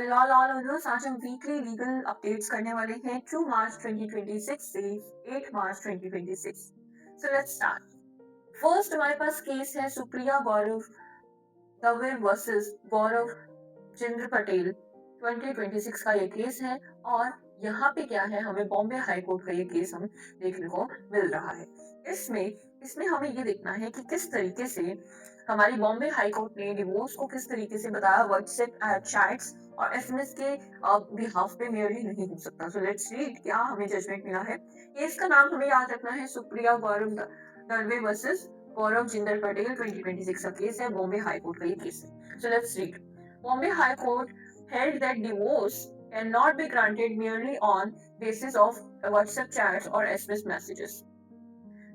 लाल लाल viewers, आज हम weekly legal updates करने वाले हैं 2 मार्च 2026 से 8 मार्च 2026। So let's start. फर्स्ट हमारे पास केस है सुप्रिया गौरव दवे वर्सेस गौरव जिंद्र पटेल। 2026 का ये केस है और यहाँ पे क्या है, हमें बॉम्बे हाई कोर्ट का ये केस हम देखने को मिल रहा है। इसमें इसमें हमें ये देखना है कि किस तरीके से हमारी बॉम्बे हाई कोर्ट ने डिवोर्स को किस तरीके से बताया, व्हाट्सएप चैट्स और एसएमएस के बिहाफ पे मेयरली नहीं हो सकता। सो लेट्स रीड क्या हमें जजमेंट मिला है। केस का नाम हमें याद रखना है, सुप्रिया गौरव दलवे वर्सेस गौरव जिंदर पटेल। 2026 का केस है, बॉम्बे हाई कोर्ट का ये केस है। So let's read. Bombay High Court held that divorce cannot be granted merely on basis of WhatsApp chats or SMS messages.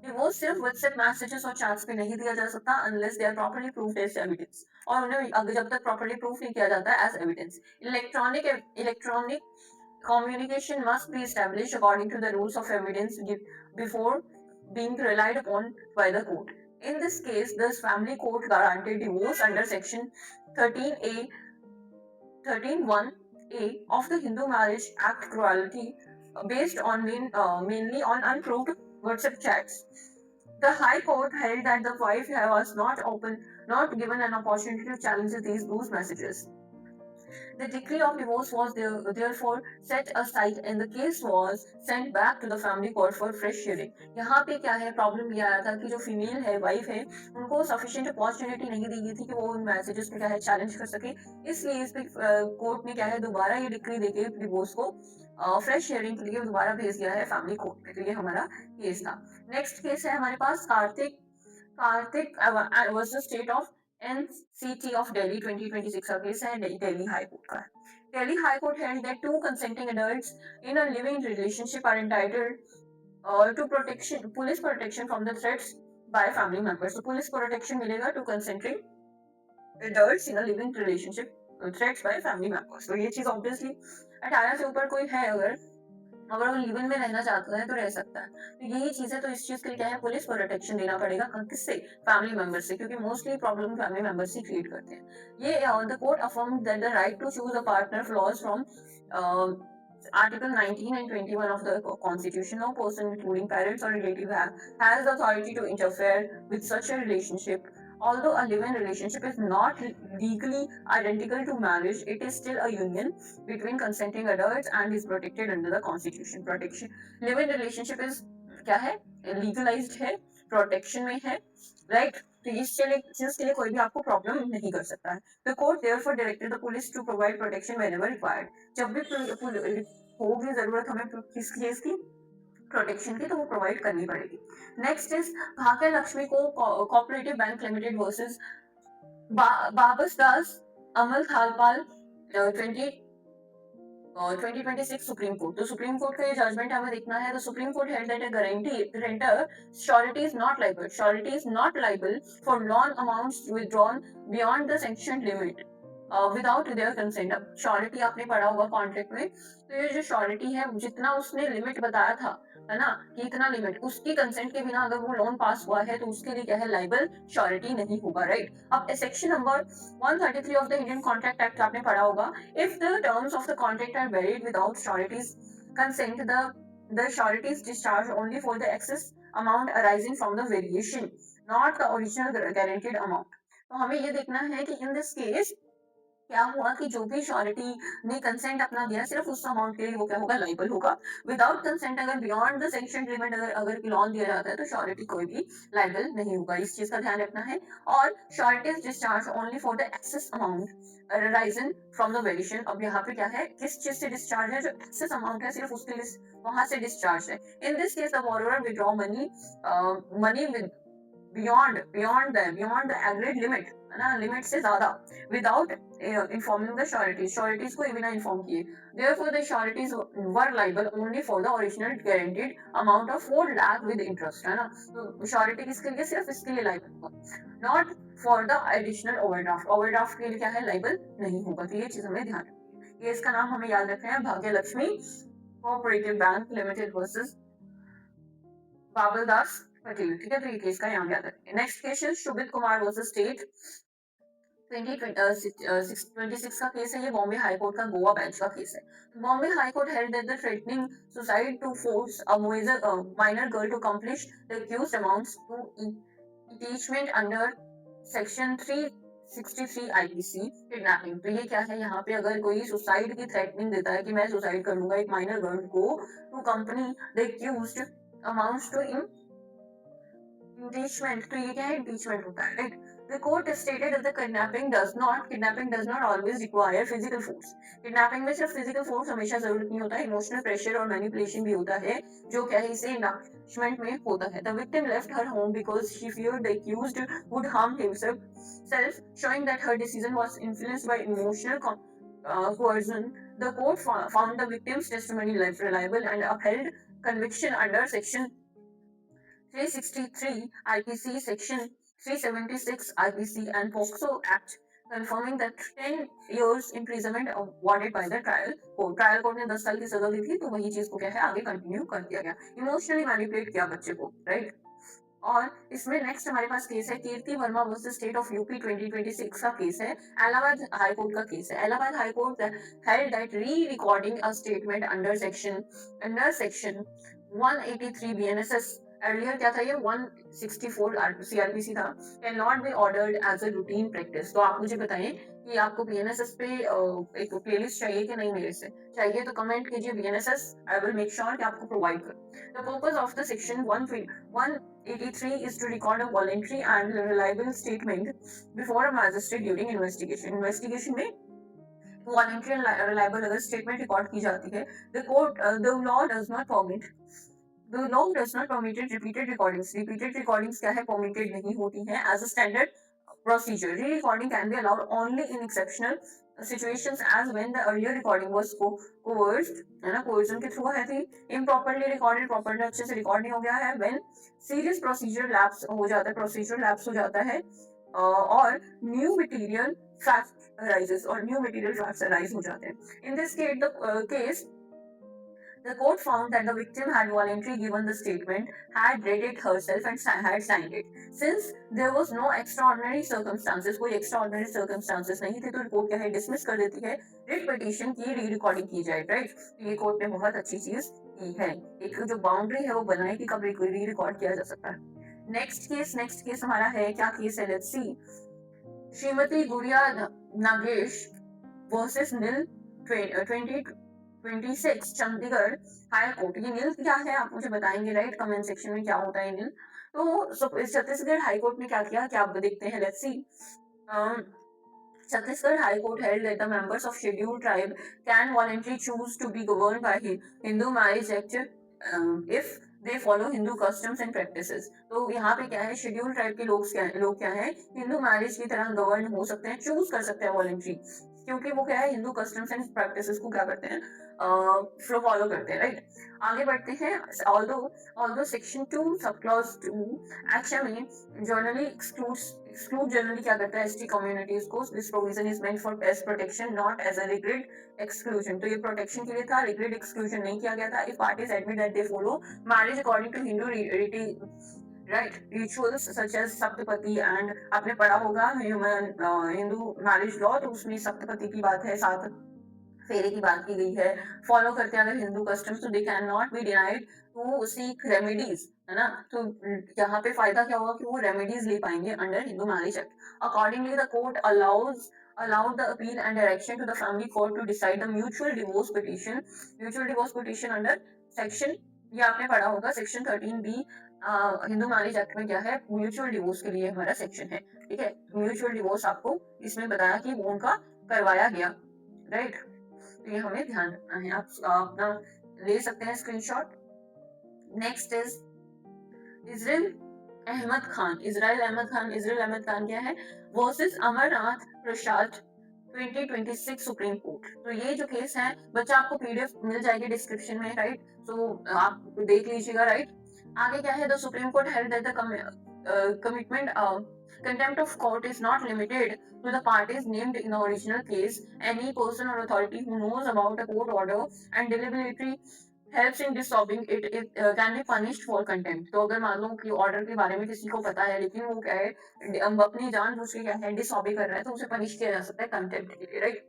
Divorce सिर्फ व्हाट्सएप मैसेजेस और चैट्स पे नहीं दिया जा सकता unless they are properly proved as evidence, और उन्हें अगर जब तक प्रॉपर्ली प्रूफ नहीं किया जाता as evidence. Electronic communication must be established according to the rules of evidence before being relied upon by the court. In this case, the family court granted divorce under section 13A 13(1)(a) of the Hindu Marriage Act cruelty based on mainly on unproved WhatsApp chats. The High Court held that the wife was not given an opportunity to challenge those messages. The decree of divorce was therefore set aside and the case was sent back to the family court for fresh hearing. यहाँ पे क्या है, problem ये आया था कि जो female है, वाइफ है, उनको सफिशिएंट अपॉर्चुनिटी नहीं दी गई थी कि वो उन मैसेजेस पे क्या है चैलेंज कर सके। इसलिए इस पे कोर्ट ने क्या है दोबारा ये डिक्री देके डिवोर्स को फ्रेश हियरिंग के लिए दोबारा भेज दिया है फैमिली कोर्ट में। तो ये हमारा केस था। नेक्स्ट केस है हमारे पास Kartik versus state of NCT of Delhi। 2026 का केस है, दिल्ली हाई कोर्ट का है। Delhi High Court held that two consenting adults in a living relationship are entitled to police protection from the threats by family members. So police protection मिलेगा to consenting adults in a living relationship, threats by family members। तो ये चीज obviously 18 से ऊपर कोई है, अगर वो लिव इन में रहना चाहता है तो रह सकता है। तो यही चीज है, तो इस चीज के लिए क्या है, पुलिस प्रोटेक्शन देना पड़ेगा। किससे? फैमिली मेंबर से, क्योंकि मोस्टली प्रॉब्लम फैमिली मेंबर से क्रिएट करते हैं। ये the court affirmed that the right to choose a partner flows from Article 19 and 21 of the Constitution. No person, including parents or relative, has the authority to interfere with such a relationship. Although a live-in relationship is not legally identical to marriage, it is still a union between consenting adults and is protected under the Constitution. Protection live-in relationship is क्या है, legalized है, protection में है, right? तो इसके लिए कोई भी आपको प्रॉब्लम नहीं कर सकता है। The court therefore directed the police to provide protection whenever required. जब भी होगी जरूरत हमें किस केस की, प्रोटेक्शन की, तो वो प्रोवाइड करनी पड़ेगी। नेक्स्ट इज भाग्य लक्ष्मी को कोऑपरेटिव बैंक लिमिटेड वर्सेस बाबस दास अमल थालपाल 2026 सुप्रीम कोर्ट। तो सुप्रीम कोर्ट का ये जजमेंट हमें देखना है। तो supreme court held that a guarantor surety is not liable for loan amounts withdrawn beyond the sanctioned limit without their consent. अब श्योरिटी आपने पढ़ा होगा कॉन्ट्रैक्ट में, तो ये जो श्योरिटी है, जितना उसने लिमिट बताया था, है ना, कि इतना लिमिट, उसकी कंसेंट के बिना अगर वो लोन पास हुआ है तो उसके लिए क्या है, लाइबल श्योरिटी नहीं होगा, राइट। अब section number 133 of the Indian Contract Act आपने पढ़ा होगा। If the terms of the contract are varied without surety's consent, the surety is discharged only for the excess amount arising from the variation, not the original guaranteed amount। तो हमें ये देखना है कि in this case क्या हुआ कि जो भी श्योरिटी ने कंसेंट अपना दिया सिर्फ उस अमाउंट के लिए वो क्या होगा, लाइबल होगा। विदाउट कंसेंट अगर बियॉन्ड द सैंक्शन लिमिट अगर लोन दिया जाता है तो श्योरिटी कोई भी लाइबल नहीं होगा। इस चीज का ध्यान रखना है। और surety is discharge only for the excess amount Ryzen from the variation. अब यहाँ पे क्या है, किस चीज से डिस्चार्ज है, जो एक्सेस अमाउंट है सिर्फ उसके लिए वहां से डिस्चार्ज है। In this case the borrower withdraw money with beyond the agreed limit, है ना, लिमिट से ज्यादा, विदाउट इन्फॉर्मिंग द श्योरिटीज को बिना इन्फॉर्म किए। therefore the sureties were liable only for the original guaranteed amount of 4 lakh with interest, है ना। तो श्योरिटी किसके लिए, सिर्फ इसके लिए लाइबल होगा, not for the additional overdraft के लिए क्या है, लाइबल नहीं होगा। तो ये चीज हमें ध्यान रखनी है। ये इसका नाम हमें याद रखना है, भाग्य Lakshmi cooperative bank limited versus बाबल दास पटेल। ठीक है, तो ये केस का नाम याद रखें। नेक्स्ट केस है शुभित कुमार वर्सेस स्टेट 2026 का केस है ये, बॉम्बे हाई कोर्ट का गोवा बेंच का केस है। Bombay High court held that the threatening suicide to force a minor girl to accomplish the accused amounts to impeachment under section 363 IPC kidnapping. तो ये क्या है, यहाँ पे अगर कोई सुसाइड की थ्रेटनिंग देता है कि मैं सुसाइड कर लूंगा एक माइनर गर्ल को, to accompany the accused amounts to impeachment, तो ये क्या है, impeachment होता है, right? The court stated that the kidnapping does not always require physical force. Kidnapping में सिर्फ physical force हमेशा जरूरत नहीं होता है, emotional pressure और manipulation भी होता है, जो क्या है इसे enactment में होता है। The victim left her home because she feared the accused would harm himself, showing that her decision was influenced by emotional coercion. The court found the victim's testimony reliable and upheld conviction under section 363 IPC, Section 376 IPC and POCSO Act, confirming that 10 years imprisonment awarded by the trial court. Trial court ने 10 साल की सजा दी थी, तो वही चीज को क्या है आगे कंटिन्यू कर दिया गया, इमोशनली मैनिपुलेट किया बच्चे को, राइट। और इसमें नेक्स्ट हमारे पास केस है Kirti Verma versus state of UP 2026 का केस है, इलाहाबाद हाई कोर्ट का केस है। Allahabad high court held that rerecording a statement under section 183 BNSS, earlier क्या था ये 164 सीआरपीसी था, can not be ordered as a routine practice. तो आप मुझे बताएं कि आपको बीएनएसएस पे एक प्लेलिस्ट चाहिए कि नहीं, मेरे से चाहिए तो कमेंट कीजिए BNSS, I will make sure कि आपको प्रोवाइड करूं। The purpose of the section 183 is to record a voluntary and reliable statement before a magistrate during investigation. Investigation में voluntary and reliable अगर statement record की जाती है, the law does not permit repeated recordings. Repeated recordings क्या है, permitted नहीं होती हैं as a standard procedure. Re-recording can be allowed only in exceptional situations as when the earlier recording was coerced, है ना, coercion के थ्रू है थी, improperly recorded, properly अच्छे से रिकॉर्ड नहीं हो गया है, when serious procedure lapse हो जाता है, procedural lapse हो जाता है, और new material facts arise हो जाते हैं। In this case, the court found that the victim had voluntarily given the statement, had read it herself and had signed it. Since there was no extraordinary circumstances, कोई extraordinary circumstances नहीं थे, तो report क्या है dismiss कर देती है, writ petition की री रिकॉर्डिंग की जाए, राइट। तो ये कोर्ट ने बहुत अच्छी चीज की है, एक जो बाउंड्री है वो बनाई कि कब री रिकॉर्ड किया जा सकता है। नेक्स्ट केस हमारा है, क्या केस है, let's see. Shrimati Gudiya Nagesh versus Neel 2026 Chandigarh high court. ये नील क्या है आप मुझे बताएंगे, राइट, कमेंट सेक्शन में क्या होता है नील। तो छत्तीसगढ़ हाई कोर्ट ने क्या किया, क्या आप देखते हैं, let's see. Chhattisgarh High Court held that the members of scheduled tribe can voluntarily choose to be governed by Hindu Marriage Act if they follow Hindu customs and practices. तो यहाँ पे क्या है, शेड्यूल ट्राइब के लोग क्या है, Hindu marriage की तरह गवर्न हो सकते हैं, चूज कर सकते हैं वॉलंटरी, क्योंकि वो क्या है हिंदू कस्टम्स एंड प्रैक्टिसेस को क्या करते हैं, फॉलो करते हैं, राइट। आगे बढ़ते हैं। Although section 2 sub clause 2 action में जनरली exclude generally क्या करता है एसटी कम्युनिटीज को, this provision is meant for best protection not as a regrade exclusion. तो ये प्रोटेक्शन के लिए था, रिग्रेड एक्सक्लूजन नहीं किया गया था। If parties admit that they follow marriage according to Hindu rites rituals such as saptapadi, and आपने पढ़ा होगा हिंदू मैरिज लॉ, तो उसमें सप्तपति की बात है, सात फेरे की बात की गई है, फॉलो करते हैं अगर हिंदू कस्टम्स, तो they can not be denied to seek remedies, है ना। तो यहाँ पे फायदा क्या होगा कि वो रेमेडीज ले पाएंगे under Hindu marriage act. Accordingly the court allowed the appeal and direction to the family court to decide the mutual divorce petition under section, ये आपने पढ़ा होगा section 13B Hindu marriage act में क्या है, म्यूचुअल डिवोर्स के लिए हमारा सेक्शन है, ठीक है। म्यूचुअल डिवोर्स आपको इसमें बताया कि वो उनका करवाया गया, राइट। तो ये हमें ध्यान रखना है, आप अपना ले सकते हैं screenshot. Next is Israil Ahmad Khan क्या है, versus Amarnath Prasad 2026 Supreme Court. तो ये जो केस है बच्चा आपको पीडीएफ मिल जाएगी डिस्क्रिप्शन में, राइट, तो आप देख लीजिएगा, राइट। आगे क्या है, the supreme court held that the contempt of court is not limited to the parties named in the original case. Any person or authority who knows about a court order and deliberately helps in disobeying it, can be punished for contempt. तो अगर मान लो कि order के बारे में किसी को पता है लेकिन वो क्या है अपनी जानबूझ के क्या है डिसऑबे कर रहा है तो उसे पनिश किया जा सकता है कंटेम्प्ट के लिए, राइट।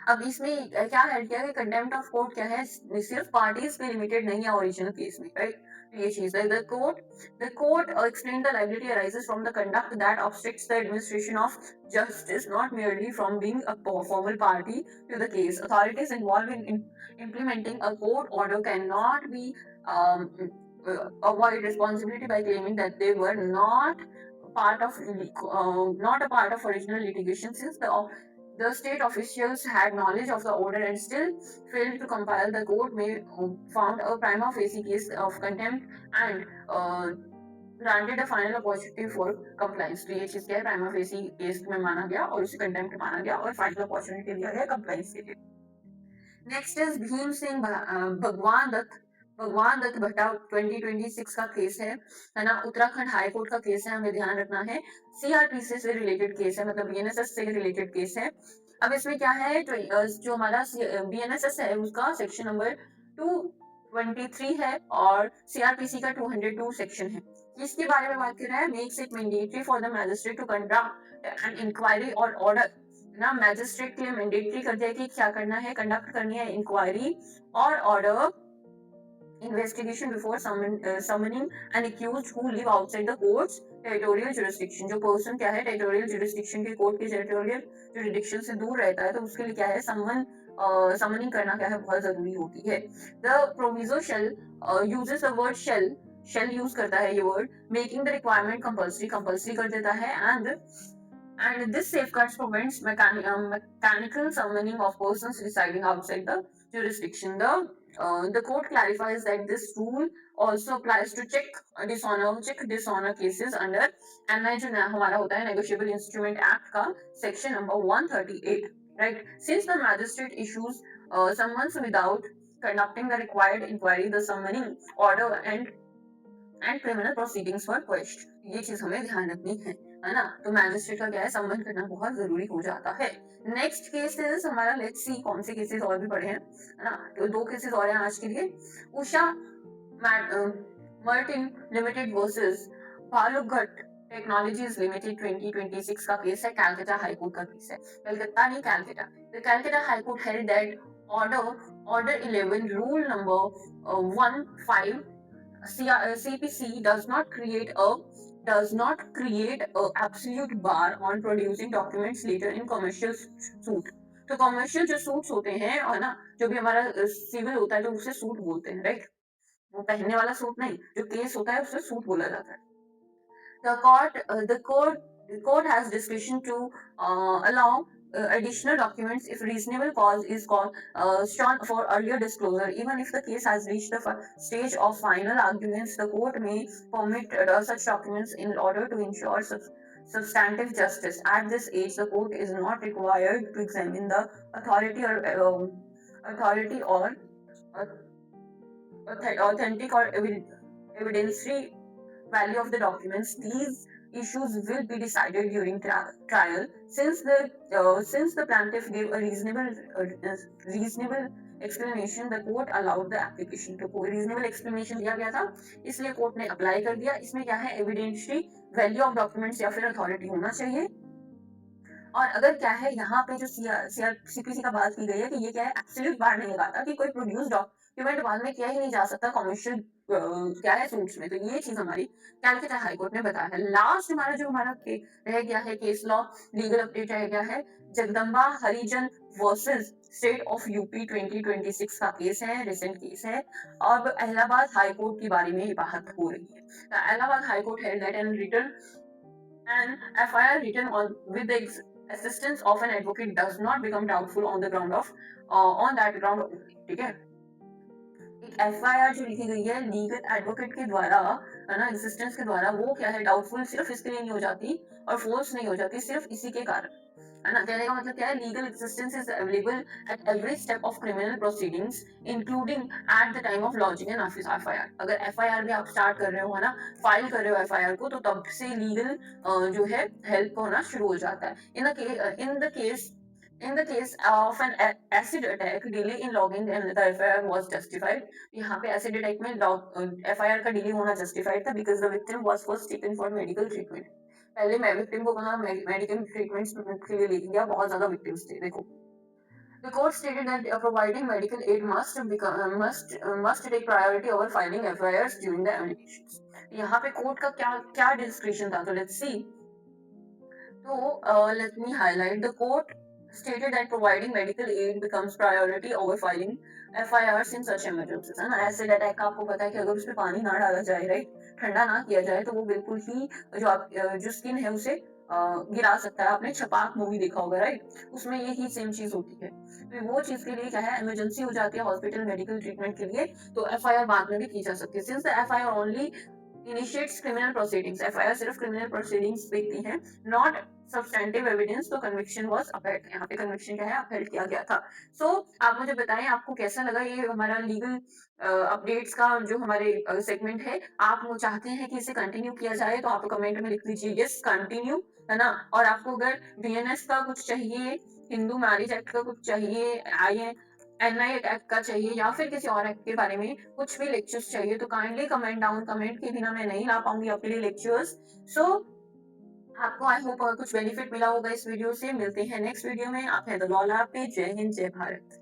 अब इसमें क्या ऐड किया है कंटेम्प्ट ऑफ कोर्ट क्या है सिर्फ पार्टीज पे लिमिटेड नहीं है ओरिजिनल केस में, राइट। तो ये चीज है the court explain the liability arises from the conduct that obstructs the administration of justice, not merely from being a formal party to the case. Authorities involved in implementing a court order cannot be avoid responsibility by claiming that they were not a part of original litigation, since the state officials had knowledge of the order and still failed to compile. The court may found a prima facie case of contempt and granted a final opportunity for compliance. तो ये चीज क्या है prima facie case में माना गया और उसे कंटेम्प्ट माना गया और फाइनल अपॉर्चुनिटी दिया गया कंप्लाइंस के लिए। नेक्स्ट इज भीम सिंह भगवान दत्त भट्टा 2026 का केस है ना, उत्तराखंड हाई कोर्ट का केस है, हमें ध्यान रखना है। सीआरपीसी से रिलेटेड केस है, मतलब बीएनएसएस से रिलेटेड केस है। अब इसमें क्या है जो हमारा बीएनएसएस है उसका सेक्शन नंबर 223 है और सीआरपीसी का 202 सेक्शन है। इसके बारे में बात कर रहा है makes it mandatory for the magistrate to conduct an inquiry और ऑर्डर ना, मैजिस्ट्रेट के लिए मैंडेटरी कर दिया कि क्या करना है, कंडक्ट करनी है इंक्वायरी और order investigation before summoning an accused who live outside the court's territorial jurisdiction। जो पर्सन क्या है टेरिटोरियल जुरिस्डिक्शन के कोर्ट के टेरिटोरियल जुरिस्डिक्शन से दूर रहता है तो उसके लिए क्या है समनिंग करना क्या है बहुत जरूरी होती है। The proviso shall uses the word shall use करता है ये word, making the requirement compulsory कर देता है and this safeguards prevents mechanical summoning of persons residing outside the jurisdiction. The court clarifies that this rule also applies to check dishonor cases under NI जो हमारा होता है Negotiable Instrument Act का section number 138, right? Since the magistrate issues summons without conducting the required inquiry, the summoning order and criminal proceedings were quashed। ये चीज हमें ध्यान रखनी है ना। तो मैजिस्ट्रेट का क्या है सम्मन करना बहुत जरूरी हो जाता है। नेक्स्ट केस हमारा लेट्स सी कौन से केसेस और भी पड़े हैं, है ना। तो 2 केसेस और हैं आज के लिए। Usha Martin limited versus भालुकगढ़ technologies limited 2026 का केस है, कैलकाटा हाई कोर्ट का केस है, कलकत्ता नहीं Calcutta. The Calcutta high court held that order 11 rule number 15 CPC does not create a absolute bar on producing documents later in commercial suit। तो commercial जो suits होते हैं है ना, जो भी हमारा सिविल होता है तो उसे सूट बोलते हैं, राइट। वो पहनने वाला सूट नहीं, जो केस होता है उसे सूट बोला जाता है। The court has discretion to allow additional documents if reasonable cause is shown for earlier disclosure. Even if the case has reached the stage of final arguments, the court may permit such documents in order to ensure substantive justice. At this age, the court is not required to examine the authority or authentic or evidentiary value of the documents. These issues will be decided during trial. Since the plaintiff gave a reasonable explanation, the court allowed the application। तो कोई reasonable explanation दिया गया था इसलिए court ने apply कर दिया। इसमें क्या है एविडेंशियरी वैल्यू ऑफ डॉक्यूमेंट्स या फिर अथॉरिटी होना चाहिए। और अगर क्या है यहाँ पे जो सीपीसी का बात की गई है कि ये क्या है एब्सोल्यूट बार नहीं लगाता कि कोई प्रोड्यूस डॉक्यूमेंट बाद में किया ही नहीं जा सकता कमर्शियल क्या है सूट्स में। तो ये चीज हमारी कैलकाटा हाई कोर्ट ने बताया है। लास्ट हमारा रह गया है केस लॉ लीगल अपडेट रह गया है जगदम्बा हरिजन वर्सेस स्टेट ऑफ यूपी 2026 का केस है, रिसेंट केस है। अब इलाहाबाद हाई कोर्ट के बारे में बात हो रही है। Allahabad high court held that an FIR written with the assistance of an advocate does not become doubtful on the ground of on that ground only। ठीक है, एक FIR जो लिखी गई है लीगल एडवोकेट के द्वारा है ना एग्जिस्टेंस के द्वारा, वो क्या है डाउटफुल सिर्फ इसके लिए नहीं हो जाती और फोर्स नहीं हो जाती सिर्फ इसी के कारण, है ना। कहने का मतलब क्या है legal existence is available at every step of criminal proceedings including at the time of launching an FIR. अगर एफआईआर भी आप स्टार्ट कर रहे हो है ना, फाइल कर रहे हो एफआईआर को, तो तब से लीगल जो है हेल्प होना शुरू हो जाता है। In the case In the case of an acid attack, delay in logging and the FIR was justified. यहाँ पे acid attack में FIR का delay होना justified था because the victim was first taken for medical treatment. पहले मैं victim को वहाँ medical treatment के लिए लेके गया, बहुत ज्यादा victims थे देखो. The court stated that providing medical aid must take priority over filing FIRs during the investigations. यहाँ पे कोर्ट का क्या क्या डिस्क्रिप्शन था, तो let's see. So, let me highlight. The court stated that providing medical aid becomes priority over filing FIRs in such emergencies. है ना, acid attack का आपको पता है कि अगर उसमें पानी ना डाला जाए, राइट, ठंडा ना किया जाए, तो वो बिल्कुल ही जो स्किन है उसे गिरा सकता है. आपने छपाक मूवी देखा होगा, राइट, उसमें यही सेम चीज होती है. तो वो चीज के लिए क्या है, इमरजेंसी हो जाती है हॉस्पिटल मेडिकल ट्रीटमेंट के लिए, तो FIR बाद में भी की जा सकती है. Since the FIR only initiates criminal proceedings, FIR सिर्फ क्रिमिनल प्रोसीडिंग्स देखती है, नॉट सब्सटेंटिव एविडेंस, तो कन्विक्शन वाज अपहेल्ड. यहाँ पे कन्विक्शन क्या है, अपहेल्ड किया गया था. सो आप मुझे बताएं आपको कैसा लगा ये हमारा लीगल अपडेट्स का जो हमारे सेगमेंट है. आप वो चाहते हैं कि इसे कंटिन्यू किया जाए तो आप कमेंट में लिख दीजिए यस कंटिन्यू, है ना. और आपको अगर बीएनएस का कुछ चाहिए, हिंदू मैरिज एक्ट का कुछ चाहिए, आई एनआई एक्ट का चाहिए, या फिर किसी और एक्ट के बारे में कुछ भी लेक्चर्स चाहिए, तो काइंडली कमेंट डाउन. कमेंट के बिना मैं नहीं ला पाऊंगी आपके लिए लेक्चर्स. सो आपको आई होप कुछ बेनिफिट मिला होगा इस वीडियो से. मिलते हैं नेक्स्ट वीडियो में. आप है द लॉ लैब पे. जय हिंद, जय भारत.